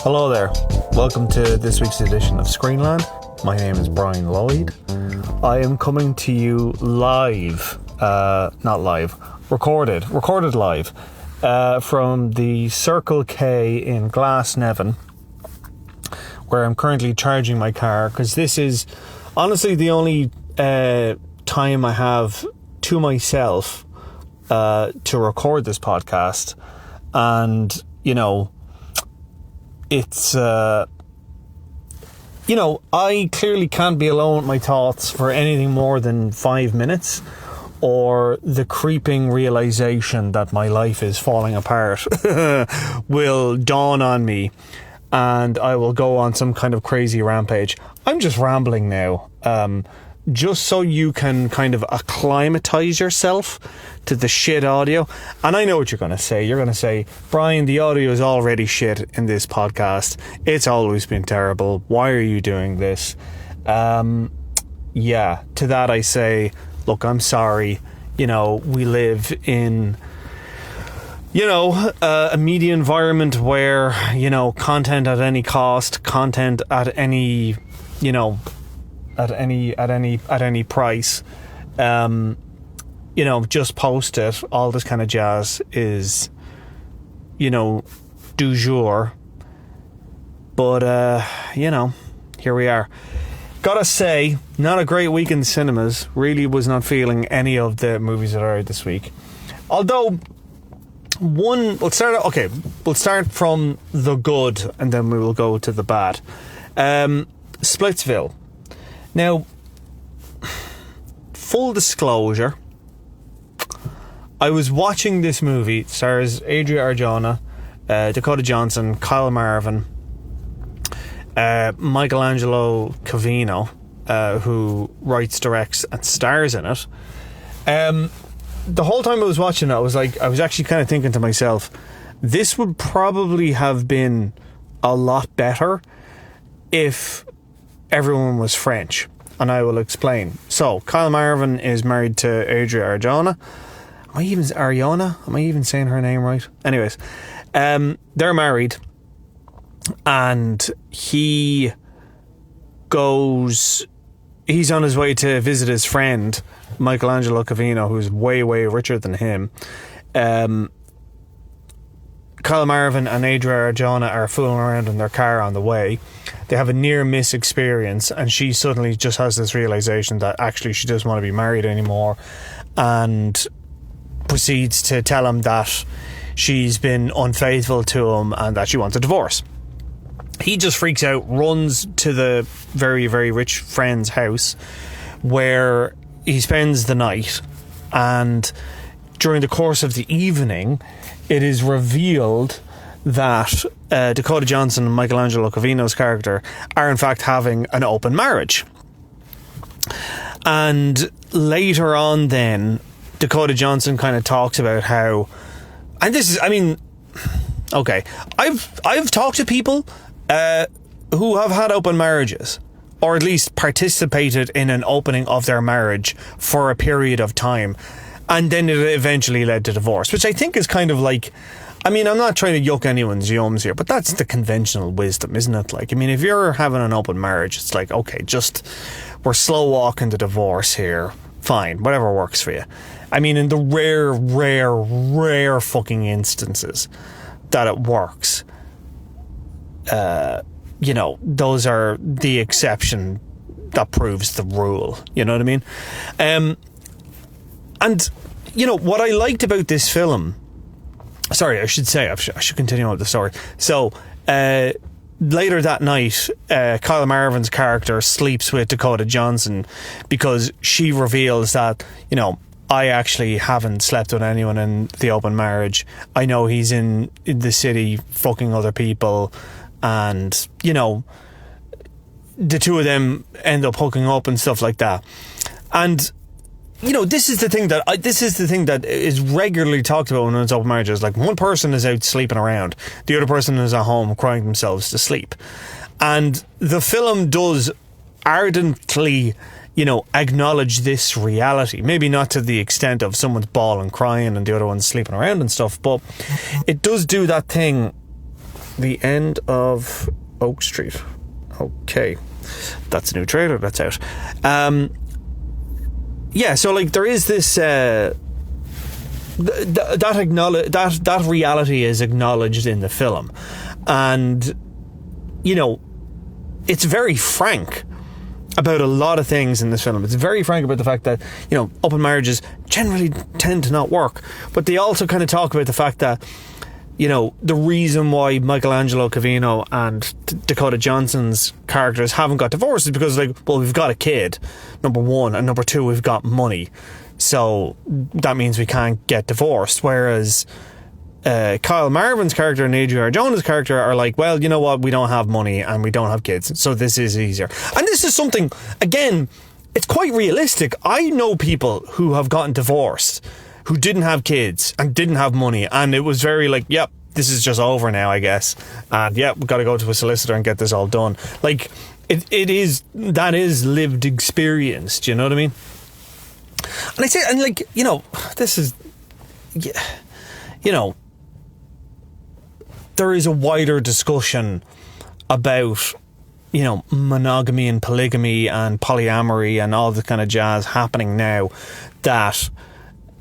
Hello there. Welcome to this week's edition of Screenland. My name is Brian Lloyd. I am coming to you live, recorded live, from the Circle K in Glasnevin, where I'm currently charging my car, because this is honestly the only time I have to myself to record this podcast. And, you know, it's, I clearly can't be alone with my thoughts for anything more than 5 minutes, or the creeping realization that my life is falling apart will dawn on me, and I will go on some kind of crazy rampage. I'm just rambling now, just so you can kind of acclimatize yourself to the shit audio. And I know what you're going to say. You're going to say, Brian, the audio is already shit in this podcast. It's always been terrible. Why are you doing this? Yeah, to that I say, look, I'm sorry. You know, we live in, a media environment where, content at any cost, content at any, at any price, just post it, all this kind of jazz is, du jour. But, here we are. Gotta say, not a great week in cinemas. Really was not feeling any of the movies that are out this week. Although, we'll start from the good, and then we will go to the bad. Splitsville. Now, full disclosure, I was watching this movie. It stars Adria Arjona, Dakota Johnson, Kyle Marvin, Angelo Covino, who writes, directs, and stars in it. The whole time I was watching it, I was actually kind of thinking to myself, this would probably have been a lot better if everyone was French, and I will explain. So, Kyle Marvin is married to Adria Arjona. Am I even saying her name right? Anyways, they're married, and he's on his way to visit his friend, Angelo Covino, who's way, way richer than him. Kyle Marvin and Adria Arjona are fooling around in their car on the way. They have a near-miss experience, and she suddenly just has this realization that actually she doesn't want to be married anymore, and proceeds to tell him that she's been unfaithful to him and that she wants a divorce. He just freaks out, runs to the very, very rich friend's house, where he spends the night, and during the course of the evening, it is revealed that Dakota Johnson and Angelo Covino's character are in fact having an open marriage. And later on then, Dakota Johnson kind of talks about how, and this is, okay, I've talked to people who have had open marriages, or at least participated in an opening of their marriage for a period of time, and then it eventually led to divorce, which I think is kind of like, I'm not trying to yuck anyone's yums here, but that's the conventional wisdom, isn't it? Like, if you're having an open marriage, it's like, okay, we're slow walking to divorce here. Fine, whatever works for you. In the rare fucking instances that it works, those are the exception that proves the rule. You know what I mean? And, what I liked about this film... Sorry, I should continue on with the story. So, later that night, Kyle Marvin's character sleeps with Dakota Johnson because she reveals that, I actually haven't slept with anyone in the open marriage. I know he's in the city fucking other people, and, the two of them end up hooking up and stuff like that. And, this is the thing that is regularly talked about when it's open marriages. Like, one person is out sleeping around, the other person is at home crying themselves to sleep. And the film does ardently, acknowledge this reality. Maybe not to the extent of someone's bawling crying and the other one's sleeping around and stuff, but it does do that thing The End of Oak Street. Okay. That's a new trailer that's out. Yeah, so like there is this that reality is acknowledged in the film, and you know, it's very frank about a lot of things in this film. It's very frank about the fact that, you know, open marriages generally tend to not work, but they also kind of talk about the fact that, you know, the reason why Angelo, Covino and Dakota Johnson's characters haven't got divorced is because, like, well, we've got a kid, number one, and number two, we've got money, so that means we can't get divorced. Whereas Kyle Marvin's character and Adrian Arjona's character are like, well, you know what, we don't have money and we don't have kids, so this is easier. And this is something, again, it's quite realistic. I know people who have gotten divorced who didn't have kids and didn't have money, and it was very like, yep, this is just over now, I guess, and yep, we've got to go to a solicitor and get this all done. Like, that is lived experience, do you know what I mean? And I say, and like, you know, this is, you know, there is a wider discussion about, you know, monogamy and polygamy and polyamory and all the kind of jazz happening now, that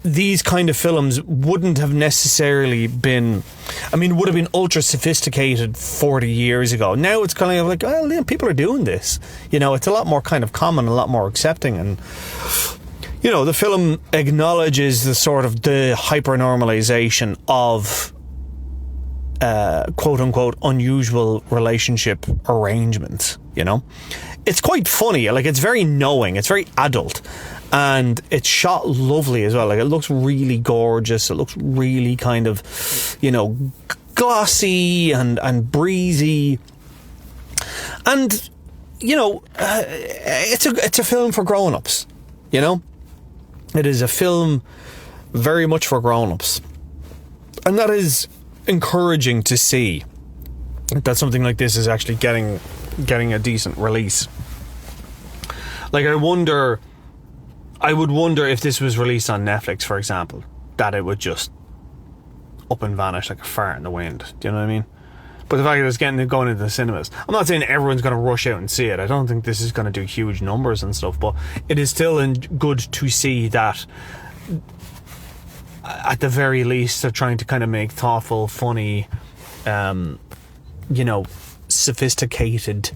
these kind of films wouldn't have necessarily been, I mean, would have been ultra sophisticated 40 years ago. Now it's kind of like, well, yeah, people are doing this. You know, it's a lot more kind of common, a lot more accepting. And, you know, the film acknowledges the sort of the hyper-normalization of quote unquote unusual relationship arrangements, you know. It's quite funny, like it's very knowing, it's very adult, and it's shot lovely as well. Like, it looks really gorgeous, it looks really kind of, you know, glossy and breezy, and you know, it's a film for grown-ups, you know. It is a film very much for grown-ups, and that is encouraging to see that something like this is actually getting a decent release. Like, I would wonder if this was released on Netflix, for example, that it would just up and vanish like a fart in the wind. Do you know what I mean? But the fact that it's going into the cinemas, I'm not saying everyone's going to rush out and see it. I don't think this is going to do huge numbers and stuff, but it is still good to see that at the very least they're trying to kind of make thoughtful, funny, you know, sophisticated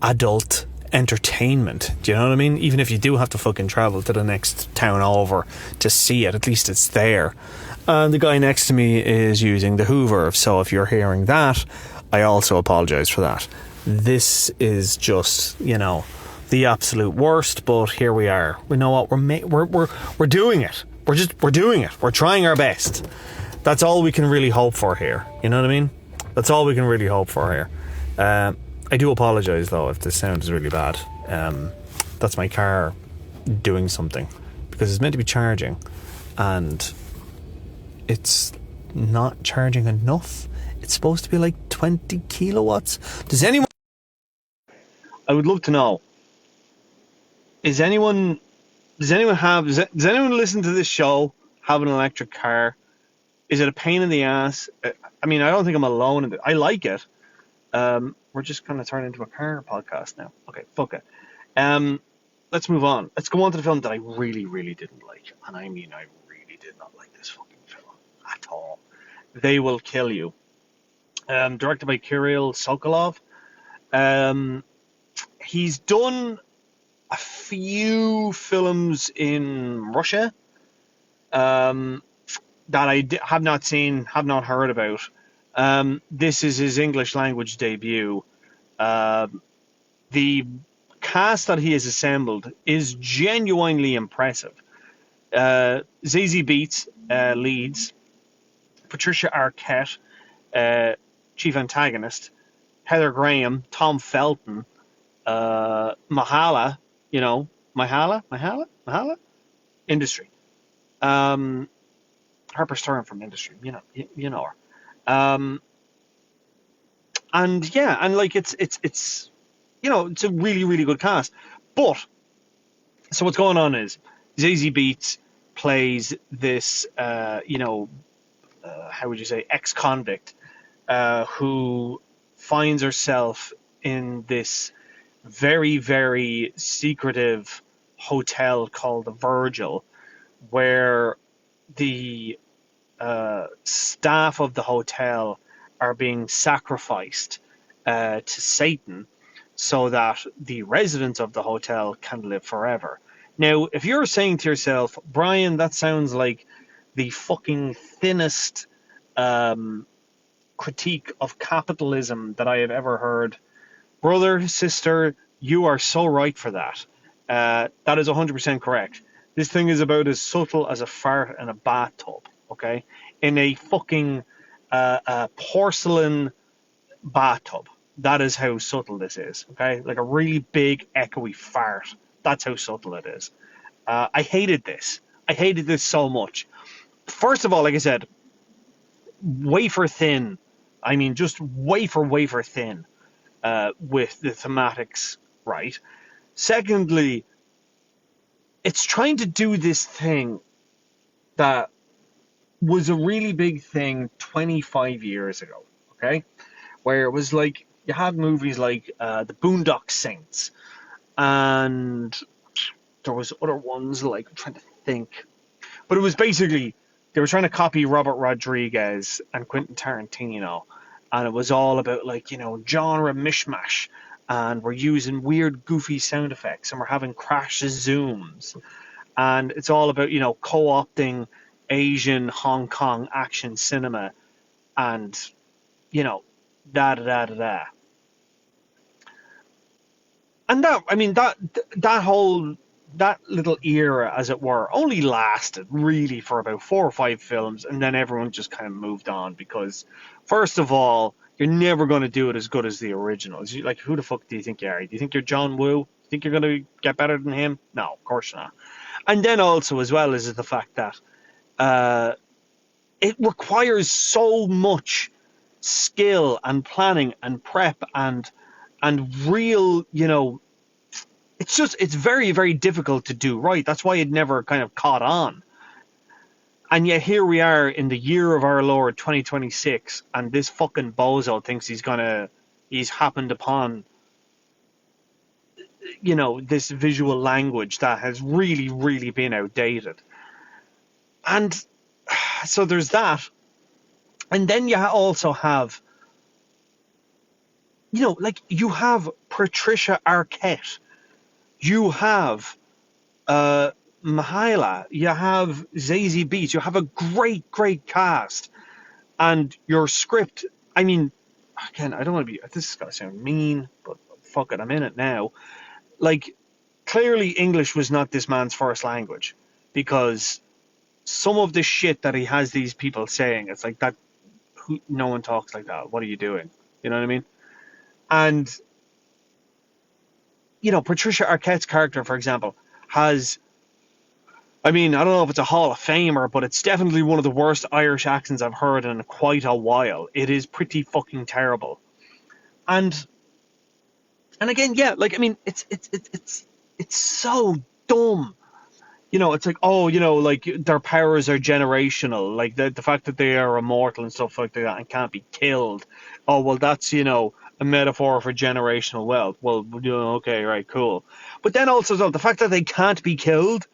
adult entertainment. Do you know what I mean? Even if you do have to fucking travel to the next town over to see it, at least it's there. And the guy next to me is using the Hoover, so if you're hearing that, I also apologise for that. This is just, you know, the absolute worst, but here we are. We know what we're doing it. We're doing it. We're trying our best. That's all we can really hope for here. You know what I mean? That's all we can really hope for here. I do apologise though if this sound is really bad. That's my car doing something, because it's meant to be charging and it's not charging enough. It's supposed to be like 20 kilowatts. Does anyone does anyone listen to this show have an electric car? Is it a pain in the ass? I mean, I don't think I'm alone in it. I like it. We're just going to turn into a car podcast now. Okay, fuck it. Let's move on. Let's go on to the film that I really, really didn't like. And I mean, I really did not like this fucking film at all. They Will Kill You. Directed by Kirill Sokolov. He's done a few films in Russia that I have not seen, have not heard about. This is his English language debut. The cast that he has assembled is genuinely impressive. Zazie Beetz leads. Patricia Arquette, chief antagonist. Heather Graham, Tom Felton, Mahala, you know, Mahala? Industry. Harper Stern from Industry, you know her. And yeah, and like it's you know, it's a really, really good cast. But so what's going on is Zazie Beetz plays this you know, how would you say, ex-convict who finds herself in this very, very secretive hotel called the Virgil, where the staff of the hotel are being sacrificed to Satan so that the residents of the hotel can live forever. Now, if you're saying to yourself, Brian, that sounds like the fucking thinnest critique of capitalism that I have ever heard, brother, sister, you are so right for that. That is 100% correct. This thing is about as subtle as a fart in a bathtub, okay? In a fucking porcelain bathtub. That is how subtle this is, okay? Like a really big, echoey fart. That's how subtle it is. I hated this. I hated this so much. First of all, like I said, wafer thin. I mean, just wafer thin with the thematics, right? Secondly, it's trying to do this thing that was a really big thing 25 years ago, okay? Where it was like, you had movies like The Boondock Saints, and there was other ones, like, I'm trying to think. But it was basically, they were trying to copy Robert Rodriguez and Quentin Tarantino, and it was all about, like, you know, genre mishmash, and we're using weird, goofy sound effects, and we're having crash zooms, and it's all about, you know, co-opting Asian Hong Kong action cinema, and, you know, da. And that, I mean, that little era, as it were, only lasted really for about 4 or 5 films, and then everyone just kind of moved on because, first of all, you're never going to do it as good as the originals. Like, who the fuck do you think you are? Do you think you're John Woo? Do you think you're going to get better than him? No, of course not. And then also, as well, is the fact that it requires so much skill and planning and prep and real, you know, it's very, very difficult to do right. That's why it never kind of caught on. And yet here we are in the year of our Lord 2026, and this fucking bozo thinks he's happened upon, you know, this visual language that has really, really been outdated. And so there's that. And then you also have, you know, like, you have Patricia Arquette, you have Mihaela, you have Zazie Beetz, you have a great, great cast. And your script, I mean, again, I don't want to be, this is going to sound mean, but fuck it, I'm in it now. Like, clearly English was not this man's first language, because some of the shit that he has these people saying, it's like, that, no one talks like that. What are you doing? You know what I mean? And, you know, Patricia Arquette's character, for example, has, I mean, I don't know if it's a Hall of Famer, but it's definitely one of the worst Irish accents I've heard in quite a while. It is pretty fucking terrible. And again, yeah, like, I mean, it's so dumb. You know, it's like, oh, you know, like, their powers are generational. Like, the fact that they are immortal and stuff like that and can't be killed. Oh, well, that's, you know, a metaphor for generational wealth. Well, you know, okay, right, cool. But then also, the fact that they can't be killed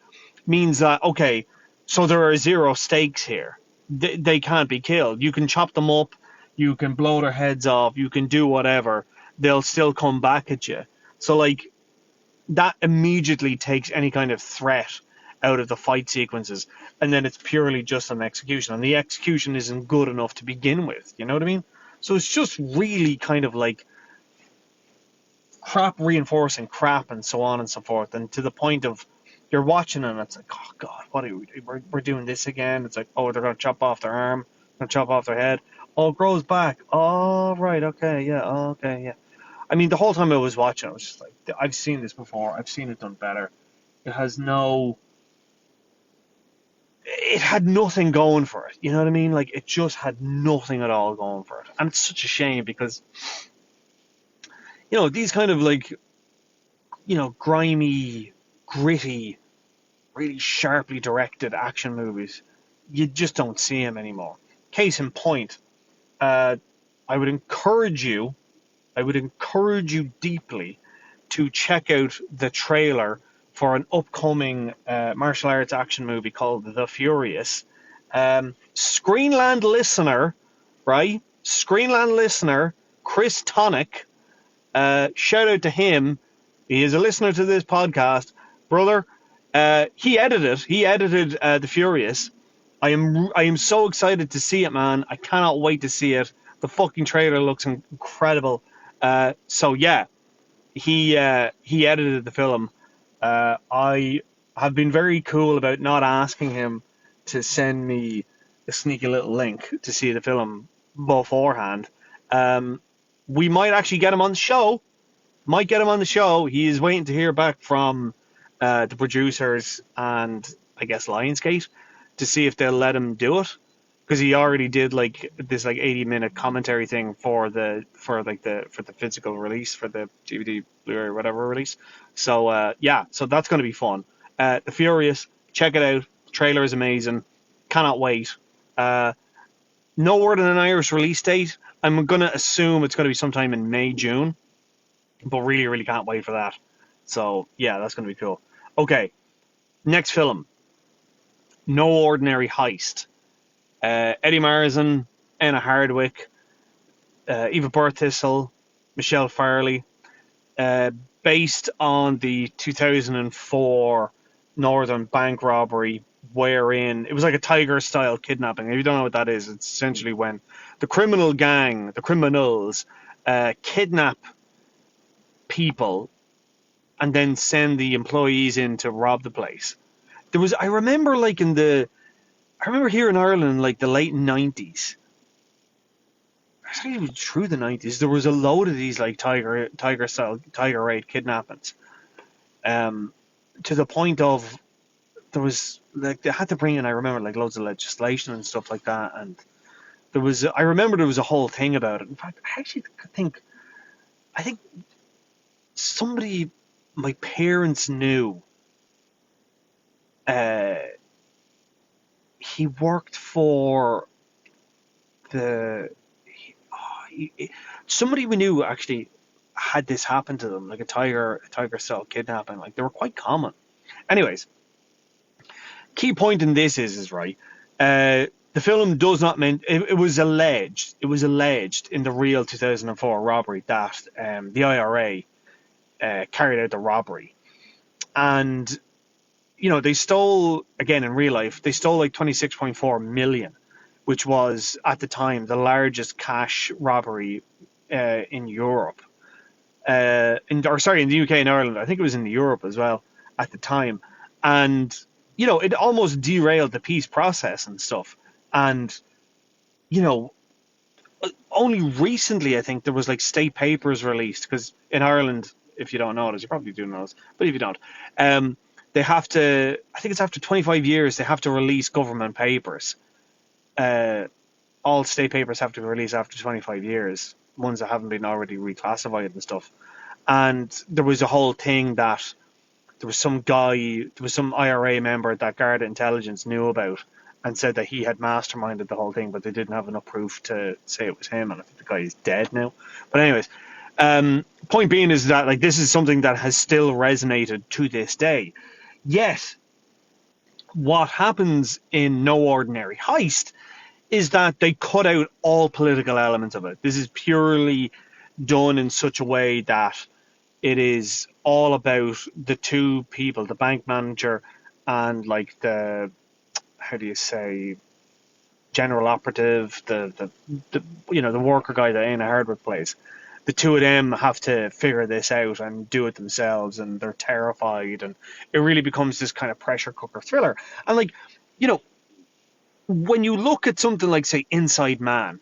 means that, okay, so there are 0 stakes here. They can't be killed. You can chop them up. You can blow their heads off. You can do whatever. They'll still come back at you. So, like, that immediately takes any kind of threat out of the fight sequences, and then it's purely just an execution, and the execution isn't good enough to begin with, you know what I mean? So it's just really kind of like crap reinforcing crap and so on and so forth, and to the point of you're watching and it's like, oh god, what are we're doing this again? It's like, oh, they're going to chop off their arm, going to chop off their head, oh, it grows back, oh, right, okay, yeah, okay, yeah. I mean, the whole time I was watching, I was just like, I've seen this before, I've seen it done better. It had nothing going for it. You know what I mean? Like, it just had nothing at all going for it. And it's such a shame because, you know, these kind of, like, you know, grimy, gritty, really sharply directed action movies, you just don't see them anymore. Case in point, I I would encourage you deeply to check out the trailer for an upcoming martial arts action movie called The Furious. Screenland listener, right? Screenland listener, Chris Tonic, shout out to him. He is a listener to this podcast. Brother, he edited The Furious. I am so excited to see it, man. I cannot wait to see it. The fucking trailer looks incredible. So yeah, he edited the film. I have been very cool about not asking him to send me a sneaky little link to see the film beforehand. We might actually get him on the show. He is waiting to hear back from the producers and I guess Lionsgate to see if they'll let him do it, because he already did like this 80-minute commentary thing for the physical release, for the DVD, Blu-ray, or whatever release. So yeah, so that's going to be fun. The Furious, check it out. The trailer is amazing. Cannot wait. No word on an Irish release date. I'm going to assume it's going to be sometime in May, June, but really, really can't wait for that. So yeah, that's going to be cool. Okay, next film, No Ordinary Heist. Eddie Marsan, Eanna Hardwicke, Eva Birthistle, Michelle Farley, based on the 2004 Northern bank robbery, wherein it was like a tiger-style kidnapping. If you don't know what that is, it's essentially when the criminals, kidnap people and then send the employees in to rob the place. I remember here in Ireland, like the late 90s, actually even through the 90s, there was a load of these like tiger raid kidnappings. To the point of there was like they had to bring in, I remember, like loads of legislation and stuff like that, and I remember there was a whole thing about it. In fact, I actually think somebody my parents knew. He worked for somebody we knew actually had this happen to them, like a tiger cell kidnapping. Like they were quite common. Anyways, key point in this is right. The film does not mean it was alleged in the real 2004 robbery that the IRA carried out the robbery, and they stole, again in real life, they stole like 26.4 million, which was at the time the largest cash robbery in Europe. In the UK and Ireland. I think it was in Europe as well at the time. And, it almost derailed the peace process and stuff. And, only recently, I think, there was like state papers released, because in Ireland, if you don't know this, you probably do know this, but if you don't, they have to, I think it's after 25 years, they have to release government papers. All state papers have to be released after 25 years, ones that haven't been already reclassified and stuff. And there was a whole thing that there was some IRA member that Garda Intelligence knew about and said that he had masterminded the whole thing, but they didn't have enough proof to say it was him, and I think the guy is dead now. But anyways, point being is that like this is something that has still resonated to this day. Yet, what happens in No Ordinary Heist is that they cut out all political elements of it. This is purely done in such a way that it is all about the two people, the bank manager and like the, how do you say, general operative, the worker guy that Eanna Hardwicke plays. The two of them have to figure this out and do it themselves, and they're terrified, and it really becomes this kind of pressure cooker thriller. And like, when you look at something like, say, Inside Man,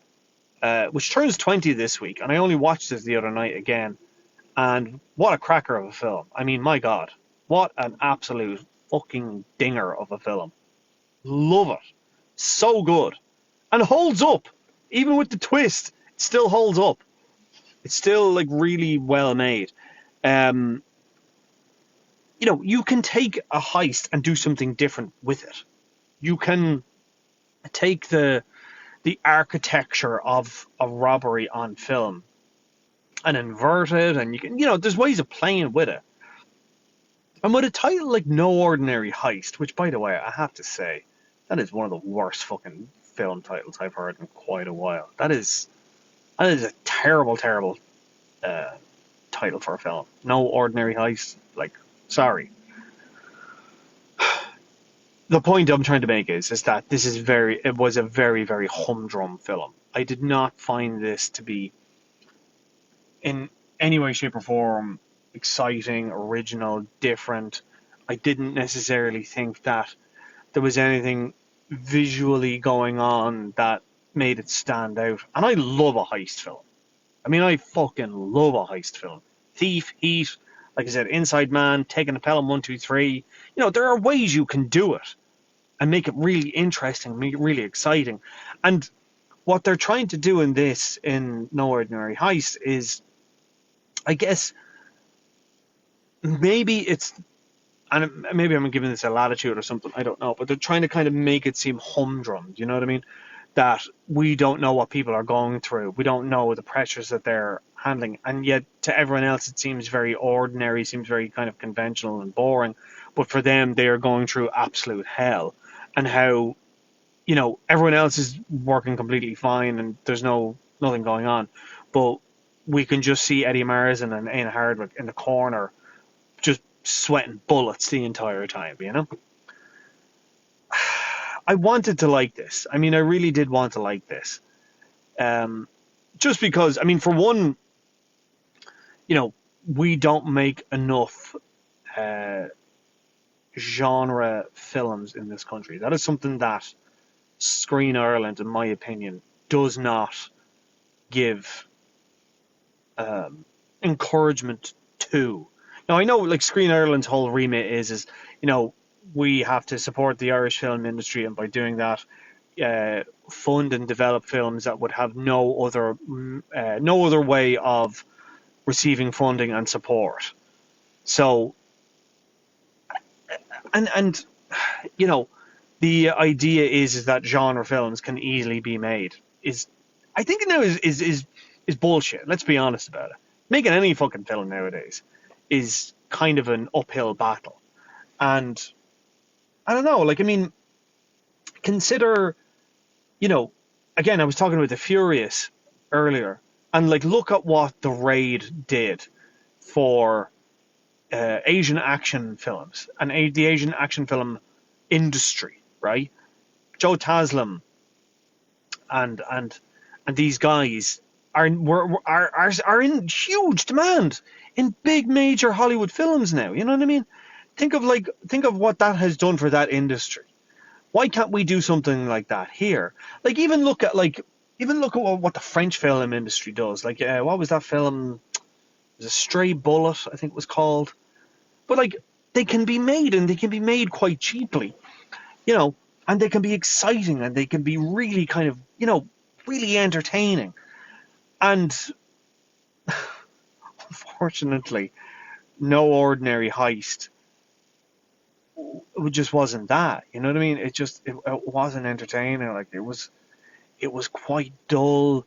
which turns 20 this week, and I only watched this the other night again, and what a cracker of a film. I mean, my God, what an absolute fucking dinger of a film. Love it. So good. And holds up. Even with the twist, it still holds up. It's still like really well made. You can take a heist and do something different with it. You can take the the architecture of a robbery on film and invert it, and you can, there's ways of playing with it. And with a title like No Ordinary Heist, which, by the way, I have to say, that is one of the worst fucking film titles I've heard in quite a while. That is a terrible, terrible title for a film. No Ordinary Heist. Like, sorry. The point I'm trying to make is that it was a very, very humdrum film. I did not find this to be, in any way, shape, or form, exciting, original, different. I didn't necessarily think that there was anything visually going on that made it stand out. And I love a heist film. I mean, I fucking love a heist film. Thief, Heat, like I said, Inside Man, Taking a Pelham 1, 2, 3. There are ways you can do it and make it really interesting, make it really exciting. And what they're trying to do in this, in No Ordinary Heist, is, I guess, maybe I'm giving this a latitude or something, I don't know, but they're trying to kind of make it seem humdrum, do you know what I mean? That we don't know what people are going through, we don't know the pressures that they're handling, and yet to everyone else it seems very ordinary, seems very kind of conventional and boring, but for them they are going through absolute hell, and how, everyone else is working completely fine and there's nothing going on, but we can just see Eddie Marsan and Eanna Hardwicke in the corner just sweating bullets the entire time, I wanted to like this. I mean, I really did want to like this. Just because, I mean, for one, we don't make enough genre films in this country. That is something that Screen Ireland, in my opinion, does not give encouragement to. Now, I know, like, Screen Ireland's whole remit is we have to support the Irish film industry, and by doing that, fund and develop films that would have no other way of receiving funding and support. So, and the idea is that genre films can easily be made. I think now is bullshit. Let's be honest about it. Making any fucking film nowadays is kind of an uphill battle. And I don't know, like, I mean, consider, again, I was talking about The Furious earlier, and, like, look at what The Raid did for Asian action films and the Asian action film industry, right? Joe Taslim and these guys are in huge demand in big major Hollywood films now. You know what I mean? Think of what that has done for that industry. Why can't we do something like that here? Like, even look at what the French film industry does. Like, what was that film? It was A Stray Bullet, I think it was called. But, like, they can be made, and they can be made quite cheaply, and they can be exciting, and they can be really kind of, really entertaining. And unfortunately, No Ordinary Heist, it just wasn't that. You know what I mean? It wasn't entertaining. Like, it was quite dull.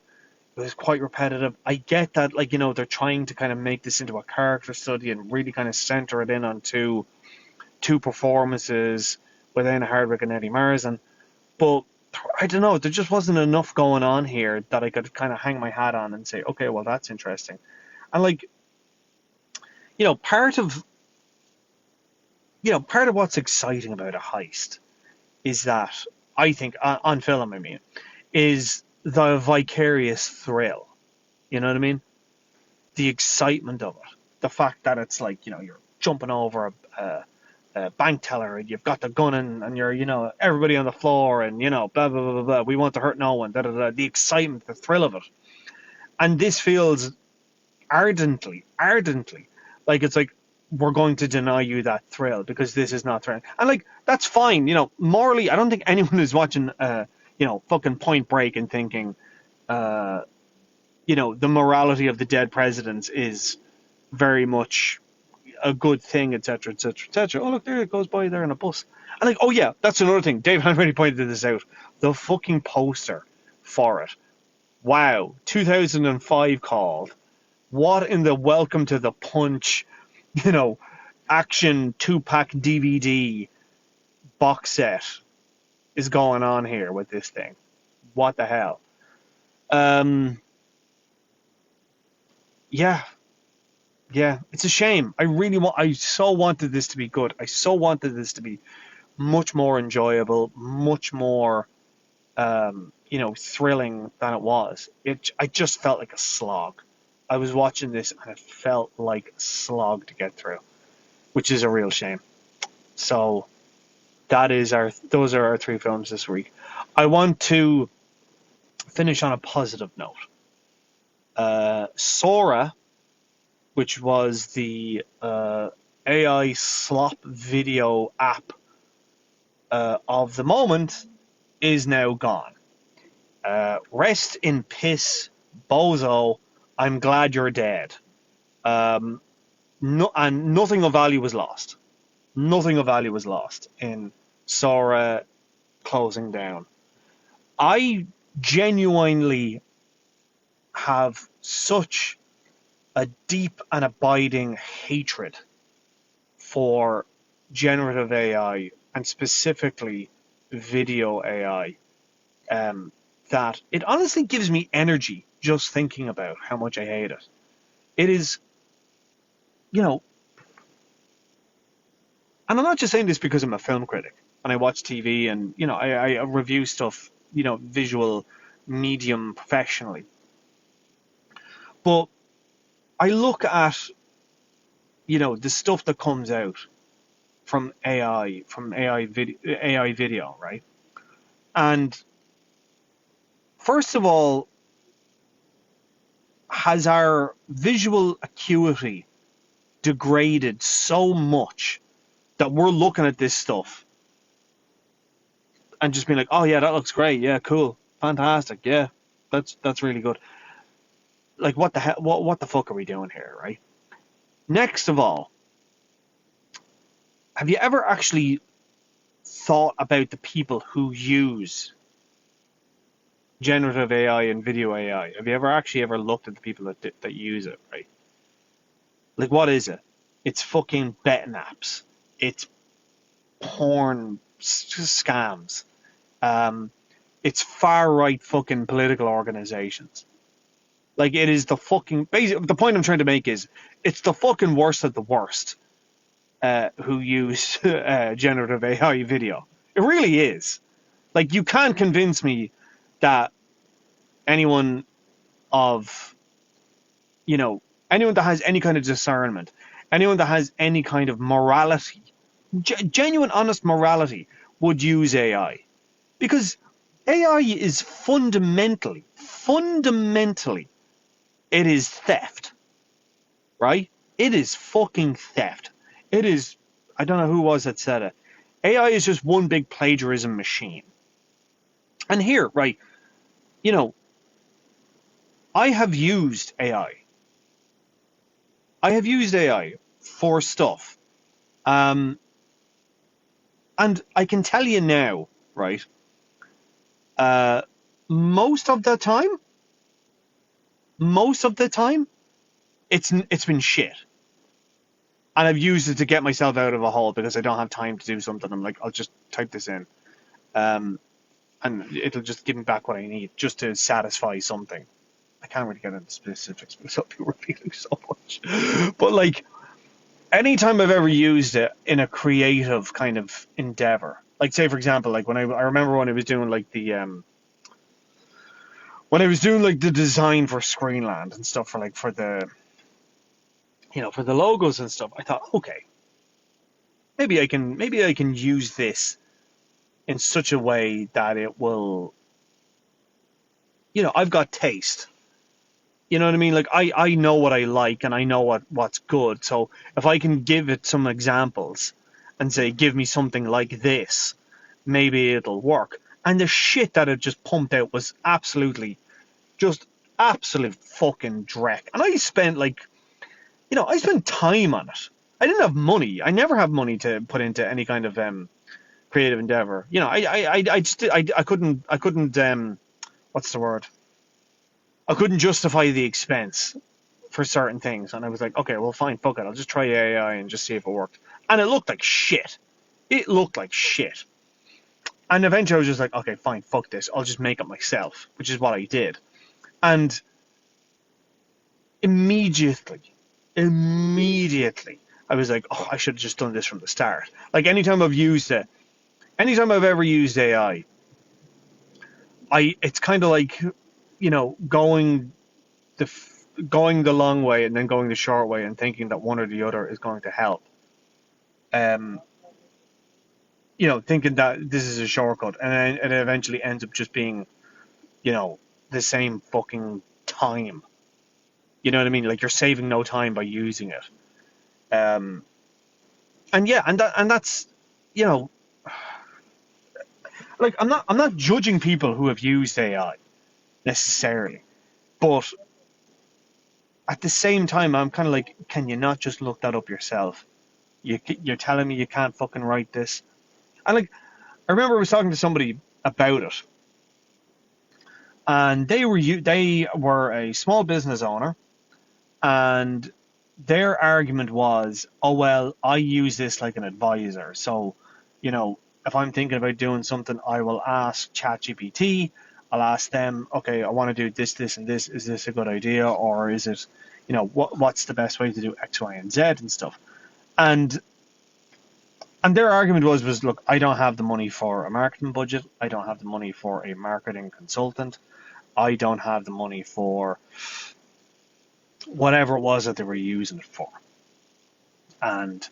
It was quite repetitive. I get that, like, they're trying to kind of make this into a character study and really kind of center it in on two performances with Eanna Hardwicke and Eddie Marsan. But I don't know, there just wasn't enough going on here that I could kind of hang my hat on and say, okay, well, that's interesting. And, like, part of what's exciting about a heist is that, I think, on film, I mean, is the vicarious thrill. You know what I mean? The excitement of it. The fact that it's like, you're jumping over a bank teller and you've got the gun and you're, everybody on the floor and, blah, blah, blah, blah, blah. We want to hurt no one. Da, da, da. The excitement, the thrill of it. And this feels ardently like it's like, we're going to deny you that thrill because this is not thrilling. And, like, that's fine. Morally, I don't think anyone is watching, fucking Point Break and thinking, the morality of the dead presidents is very much a good thing, etc., etc., etc. Oh, look, there it goes by there in a bus. And, like, oh yeah, that's another thing. Dave already pointed this out. The fucking poster for it. Wow, 2005 called. What in the Welcome to the Punch, action 2-pack DVD box set is going on here with this thing? What the hell? Yeah, it's a shame. I so wanted this to be good. I so wanted this to be much more enjoyable, much more, thrilling than it was. I just felt like a slog. I was watching this and it felt like a slog to get through, which is a real shame. So those are our 3 films this week. I want to finish on a positive note. Sora, which was the AI slop video app of the moment, is now gone. Rest in piss, bozo. I'm glad you're dead. And nothing of value was lost. Nothing of value was lost in Sora closing down. I genuinely have such a deep and abiding hatred for generative AI, and specifically video AI, that it honestly gives me energy just thinking about how much I hate it. It is, and I'm not just saying this because I'm a film critic and I watch TV and, I review stuff, visual medium professionally. But I look at, the stuff that comes out from AI video, right? And first of all, has our visual acuity degraded so much that we're looking at this stuff and just being like, oh yeah, that looks great, yeah, cool, fantastic, yeah, that's really good. Like, what the hell? What the fuck are we doing here, right? Next of all, have you ever actually thought about the people who use generative AI and video AI? Have you ever looked at the people that use it, right? Like, what is it? It's fucking betting apps. It's porn scams. It's far-right fucking political organizations. Like, it is the fucking... Basically, the point I'm trying to make is, it's the fucking worst of the worst who use generative AI video. It really is. Like, you can't convince me that anyone that has any kind of discernment, anyone that has any kind of morality, genuine, honest morality, would use AI. Because AI is fundamentally, it is theft, right? It is fucking theft. It is, I don't know who it was that said it. AI is just one big plagiarism machine. And here, right, I have used AI. I have used AI for stuff. And I can tell you now, right, most of the time, it's been shit. And I've used it to get myself out of a hole because I don't have time to do something. I'm like, I'll just type this in. And it'll just give me back what I need just to satisfy something. I can't really get into specifics because I'll be revealing so much. But like, anytime I've ever used it in a creative kind of endeavor, like say for example, like when I remember when I was doing like the design for Screenland and stuff for the logos and stuff, I thought, okay, maybe I can use this in such a way that it will, I've got taste. You know what I mean? Like, I know what I like and I know what's good. So if I can give it some examples and say, give me something like this, maybe it'll work. And the shit that it just pumped out was absolute fucking dreck. And I spent I spent time on it. I didn't have money. I never have money to put into any kind of creative endeavor. I couldn't what's the word? I couldn't justify the expense for certain things. And I was like, okay, well, fine, fuck it. I'll just try AI and just see if it worked. And it looked like shit. It looked like shit. And eventually I was just like, okay, fine, fuck this. I'll just make it myself, which is what I did. And immediately, I was like, oh, I should have just done this from the start. Like, anytime I've ever used AI, it's kind of like, going the long way and then going the short way and thinking that one or the other is going to help. Thinking that this is a shortcut, and then it eventually ends up just being, the same fucking time. You know what I mean? Like, you're saving no time by using it. And that's, like, I'm not judging people who have used AI necessarily, but at the same time, I'm kind of like, can you not just look that up yourself? You're telling me you can't fucking write this? And like, I remember I was talking to somebody about it, and they were a small business owner, and their argument was, oh well, I use this like an advisor. So, if I'm thinking about doing something, I will ask ChatGPT. I'll ask them, okay, I want to do this, this, and this. Is this a good idea, or is it, what's the best way to do X, Y, and Z and stuff? And their argument was, look, I don't have the money for a marketing budget. I don't have the money for a marketing consultant. I don't have the money for whatever it was that they were using it for. And,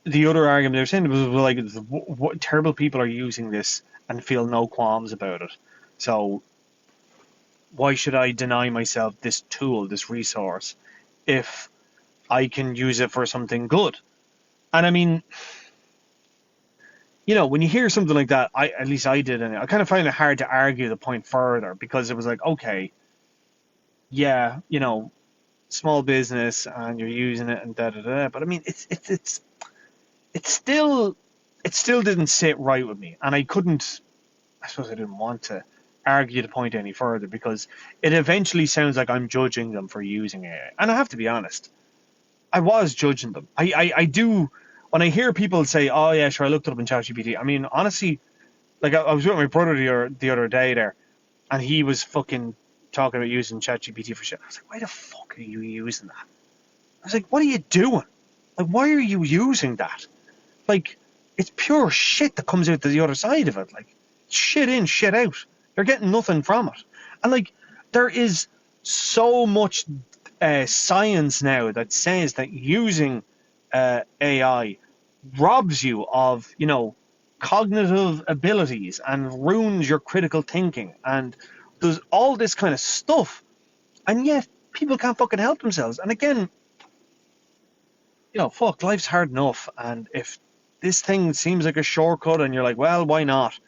the other argument they were saying was like, what terrible people are using this and feel no qualms about it. So why should I deny myself this tool, this resource, if I can use it for something good? And I mean, when you hear something like that, at least I did, and I kind of find it hard to argue the point further, because it was like, okay, yeah, small business and you're using it and da-da-da, but I mean, it still didn't sit right with me, and I suppose I didn't want to argue the point any further, because it eventually sounds like I'm judging them for using it. And I have to be honest, I was judging them. I do, when I hear people say, oh yeah, sure, I looked it up in ChatGPT. I mean, honestly, like, I was with my brother the other day there, and he was fucking talking about using ChatGPT for shit. I was like, why the fuck are you using that? I was like, what are you doing? Like, why are you using that? Like, it's pure shit that comes out to the other side of it. Like, shit in, shit out. You're getting nothing from it. And like, there is so much science now that says that using AI robs you of, cognitive abilities and ruins your critical thinking and does all this kind of stuff. And yet people can't fucking help themselves. And again, fuck, life's hard enough. And if this thing seems like a shortcut and you're like, well, why not?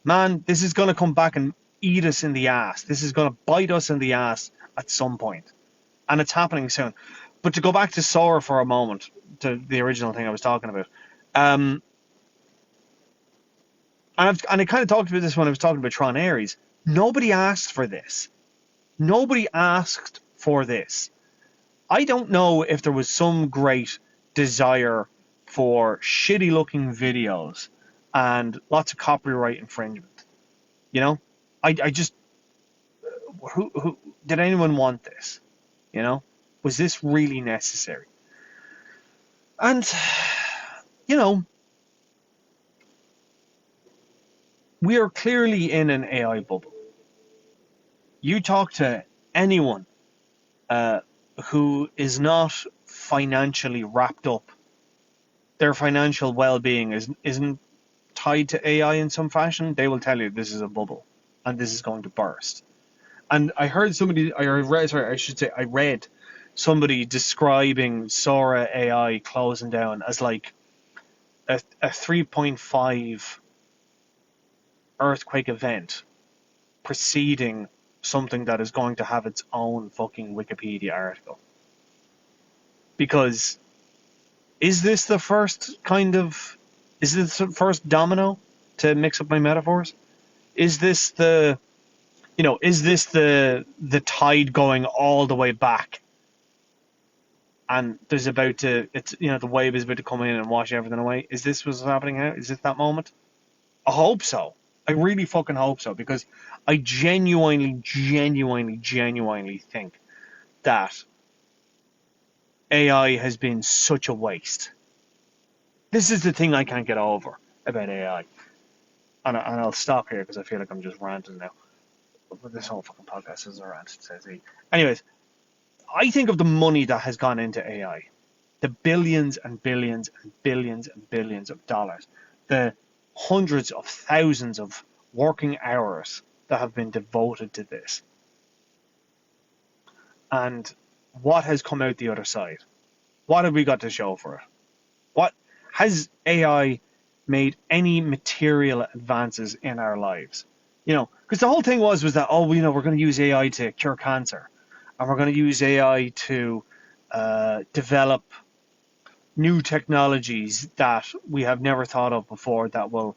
Man, this is going to come back and eat us in the ass. This is going to bite us in the ass at some point. And it's happening soon. But to go back to Sora for a moment, to the original thing I was talking about. And I kind of talked about this when I was talking about Tron Ares. Nobody asked for this. Nobody asked for this. I don't know if there was some great desire for shitty looking videos and lots of copyright infringement. I just, who did anyone want this? Was this really necessary? And we are clearly in an AI bubble. You talk to anyone who is not financially wrapped up, their financial well-being isn't tied to AI in some fashion, they will tell you this is a bubble and this is going to burst. And I read somebody describing Sora AI closing down as like a 3.5 earthquake event preceding something that is going to have its own fucking Wikipedia article. Because is this the first domino to mix up my metaphors? Is this the tide going all the way back? And there's about to, the wave is about to come in and wash everything away. Is this what's happening now? Is this that moment? I hope so. I really fucking hope so, because I genuinely think that AI has been such a waste. This is the thing I can't get over about AI. And I'll stop here because I feel like I'm just ranting now. But this whole fucking podcast is a rant, says he. Anyways, I think of the money that has gone into AI. The billions and billions and billions and billions of dollars. The hundreds of thousands of working hours that have been devoted to this. And what has come out the other side? What have we got to show for it? What has AI made any material advances in our lives? Because the whole thing was that, we're going to use AI to cure cancer, and we're going to use AI to develop new technologies that we have never thought of before that will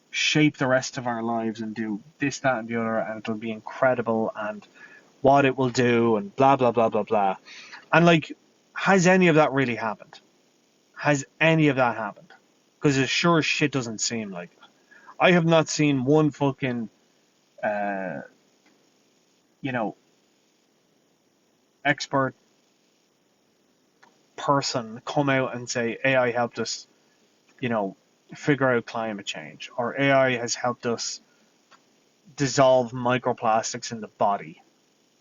shape the rest of our lives and do this, that, and the other, and it'll be incredible, and what it will do, and blah, blah, blah, blah, blah. And, has any of that really happened? Has any of that happened? Because it sure as shit doesn't seem like it. I have not seen one fucking, expert person come out and say AI helped us, figure out climate change, or AI has helped us dissolve microplastics in the body,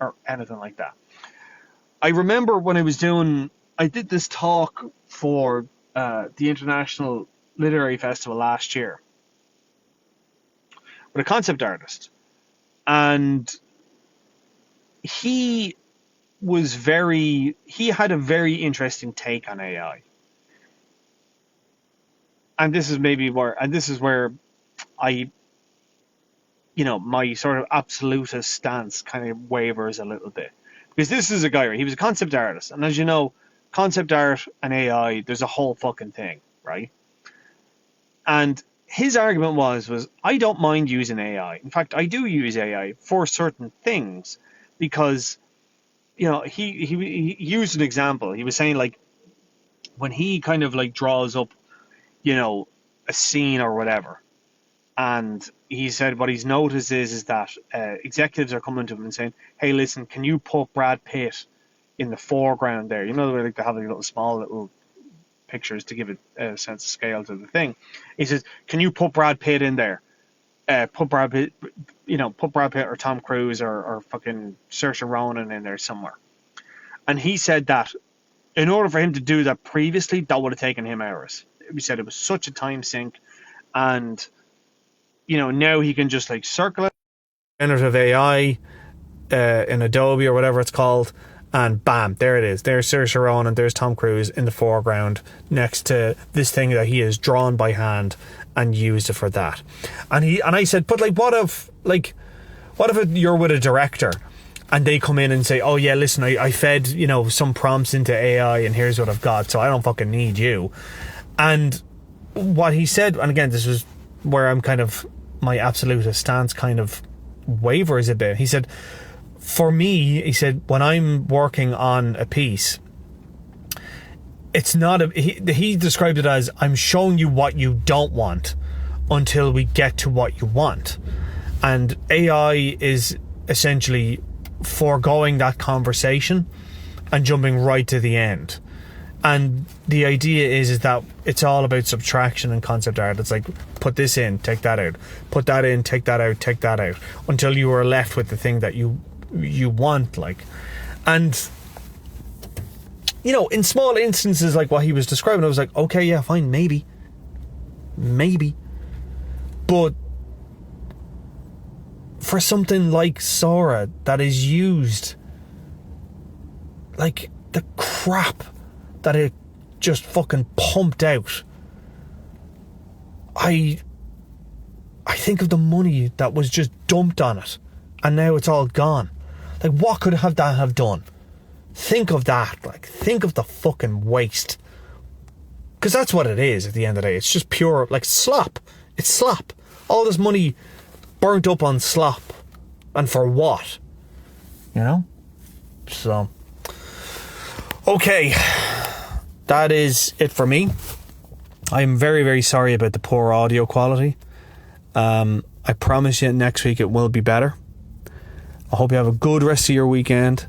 or anything like that. I remember when I did this talk for the International Literary Festival last year with a concept artist, and he had a very interesting take on AI. And this is where I, my sort of absolutist stance kind of wavers a little bit. Because this is a guy, he was a concept artist. And as you know, concept art and AI, there's a whole fucking thing, right? And his argument was I don't mind using AI. In fact, I do use AI for certain things, because, he used an example. He was saying, when he kind of draws up, a scene or whatever, and he said what he's noticed is that executives are coming to him and saying, hey, listen, can you put Brad Pitt in the foreground there? They have these little pictures to give it a sense of scale to the thing. He says, can you put Brad Pitt in there? Put Brad Pitt or Tom Cruise or fucking Saoirse Ronan in there somewhere. And he said that in order for him to do that previously, that would have taken him hours. He said it was such a time sink, and now he can just circle it, generative AI in Adobe or whatever it's called, and bam, there it is. There's Saoirse Ronan and there's Tom Cruise in the foreground next to this thing that he has drawn by hand and used it for that. And I said, but what if you're with a director and they come in and say, oh yeah, listen, I fed some prompts into AI and here's what I've got, so I don't fucking need you. And what he said, and again, this was where I'm kind of, my absolutist stance kind of wavers a bit. He said, for me, he said, when I'm working on a piece, it's not he described it as, I'm showing you what you don't want until we get to what you want. And AI is essentially foregoing that conversation and jumping right to the end. And the idea is that it's all about subtraction and concept art. It's put this in, take that out, put that in, take that out, until you are left with the thing that you want. And in small instances like what he was describing, I was like, okay, yeah, fine, maybe, but for something like Sora that is used the crap that it just fucking pumped out, I think of the money that was just dumped on it, and now it's all gone. What could that have done? Think of that. Think of the fucking waste. Because that's what it is at the end of the day. It's just pure, slop. It's slop. All this money burnt up on slop. And for what? You know? So, okay. That is it for me. I'm very, very sorry about the poor audio quality. I promise you next week it will be better. I hope you have a good rest of your weekend.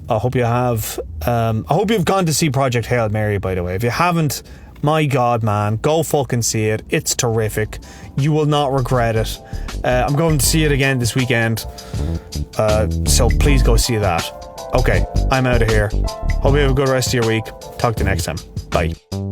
I hope you have... I hope you've gone to see Project Hail Mary, by the way. If you haven't, my God, man, go fucking see it. It's terrific. You will not regret it. I'm going to see it again this weekend. So please go see that. Okay, I'm out of here. Hope you have a good rest of your week. Talk to you next time. Bye.